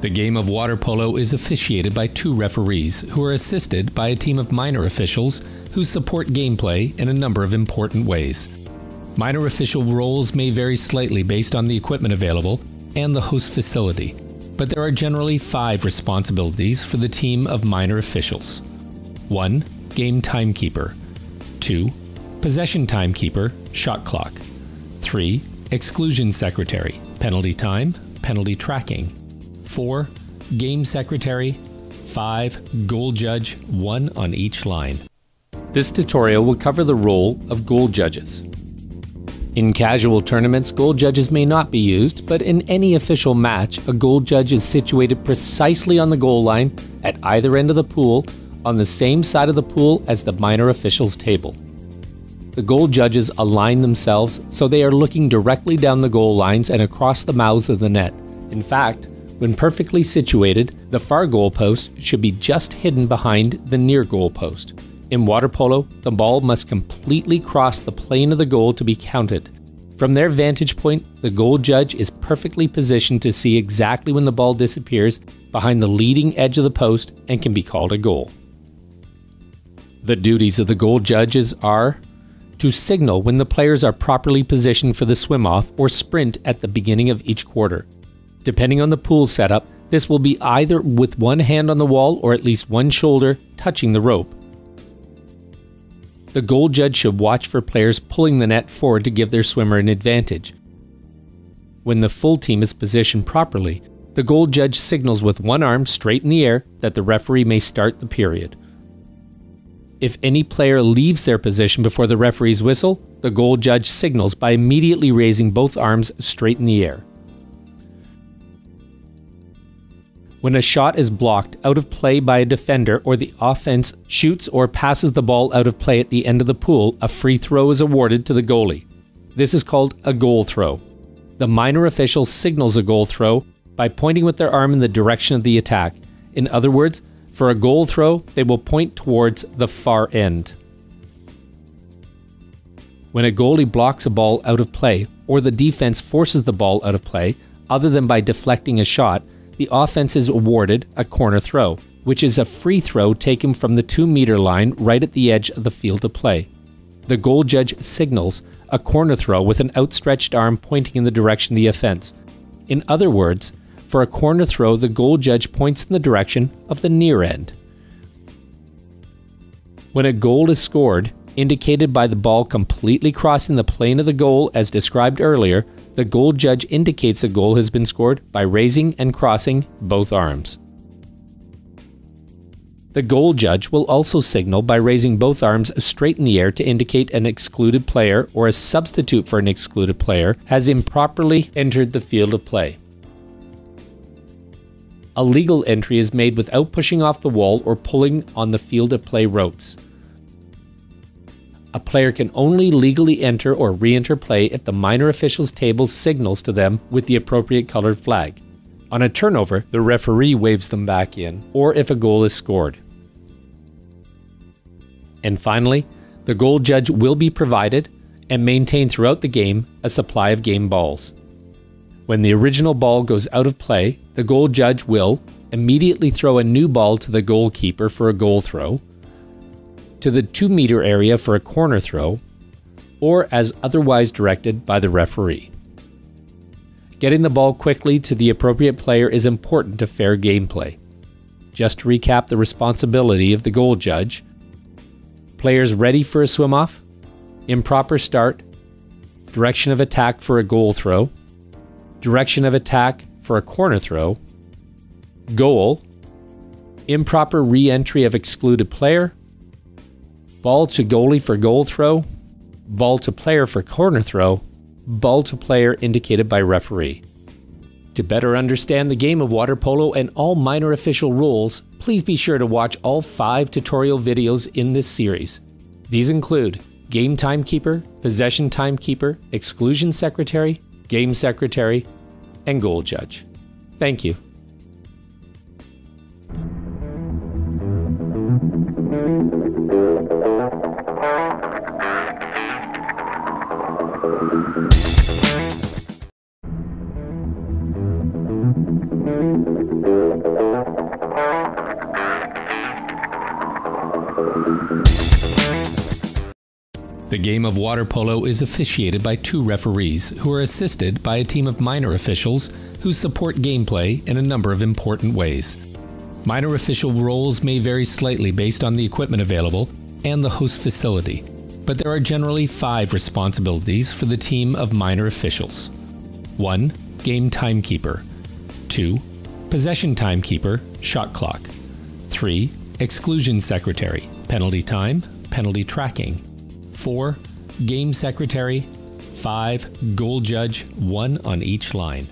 The game of water polo is officiated by 2 referees who are assisted by a team of minor officials who support gameplay in a number of important ways. Minor official roles may vary slightly based on the equipment available and the host facility, but there are generally 5 responsibilities for the team of minor officials. 1. Game timekeeper. 2. Possession timekeeper, shot clock. 3. Exclusion secretary, penalty time, penalty tracking. 4. Game secretary. 5. Goal judge, 1 on each line. This tutorial will cover the role of goal judges. In casual tournaments, goal judges may not be used, but in any official match, a goal judge is situated precisely on the goal line at either end of the pool, on the same side of the pool as the minor officials table. The goal judges align themselves so they are looking directly down the goal lines and across the mouths of the net. In fact, when perfectly situated, the far goal post should be just hidden behind the near goal post. In water polo, the ball must completely cross the plane of the goal to be counted. From their vantage point, the goal judge is perfectly positioned to see exactly when the ball disappears behind the leading edge of the post and can be called a goal. The duties of the goal judges are to signal when the players are properly positioned for the swim-off or sprint at the beginning of each quarter. Depending on the pool setup, this will be either with one hand on the wall or at least one shoulder touching the rope. The goal judge should watch for players pulling the net forward to give their swimmer an advantage. When the full team is positioned properly, the goal judge signals with one arm straight in the air that the referee may start the period. If any player leaves their position before the referee's whistle, the goal judge signals by immediately raising both arms straight in the air. When a shot is blocked out of play by a defender or the offense shoots or passes the ball out of play at the end of the pool, a free throw is awarded to the goalie. This is called a goal throw. The minor official signals a goal throw by pointing with their arm in the direction of the attack. In other words, for a goal throw, they will point towards the far end. When a goalie blocks a ball out of play or the defense forces the ball out of play, other than by deflecting a shot, the offense is awarded a corner throw, which is a free throw taken from the 2-meter line right at the edge of the field of play. The goal judge signals a corner throw with an outstretched arm pointing in the direction of the offense. In other words, for a corner throw, the goal judge points in the direction of the near end. When a goal is scored, indicated by the ball completely crossing the plane of the goal as described earlier, the goal judge indicates a goal has been scored by raising and crossing both arms. The goal judge will also signal by raising both arms straight in the air to indicate an excluded player or a substitute for an excluded player has improperly entered the field of play. A legal entry is made without pushing off the wall or pulling on the field of play ropes. A player can only legally enter or re-enter play if the minor officials table signals to them with the appropriate colored flag. On a turnover, the referee waves them back in, or if a goal is scored. And finally, the goal judge will be provided and maintain throughout the game a supply of game balls. When the original ball goes out of play, the goal judge will immediately throw a new ball to the goalkeeper for a goal throw, to the 2-meter area for a corner throw, or as otherwise directed by the referee. Getting the ball quickly to the appropriate player is important to fair gameplay. Just to recap the responsibility of the goal judge: players ready for a swim-off, improper start, direction of attack for a goal throw, direction of attack for a corner throw, goal, improper re-entry of excluded player, ball to goalie for goal throw, ball to player for corner throw, ball to player indicated by referee. To better understand the game of water polo and all minor official rules, please be sure to watch all 5 tutorial videos in this series. These include game timekeeper, possession timekeeper, exclusion secretary, game secretary, and goal judge. Thank you. The game of water polo is officiated by 2 referees who are assisted by a team of minor officials who support gameplay in a number of important ways. Minor official roles may vary slightly based on the equipment available and the host facility, but there are generally 5 responsibilities for the team of minor officials. 1. Game timekeeper. 2. Possession timekeeper, shot clock. 3. Exclusion secretary, penalty time, penalty tracking. 4. Game secretary. 5. Goal judge, 1 on each line.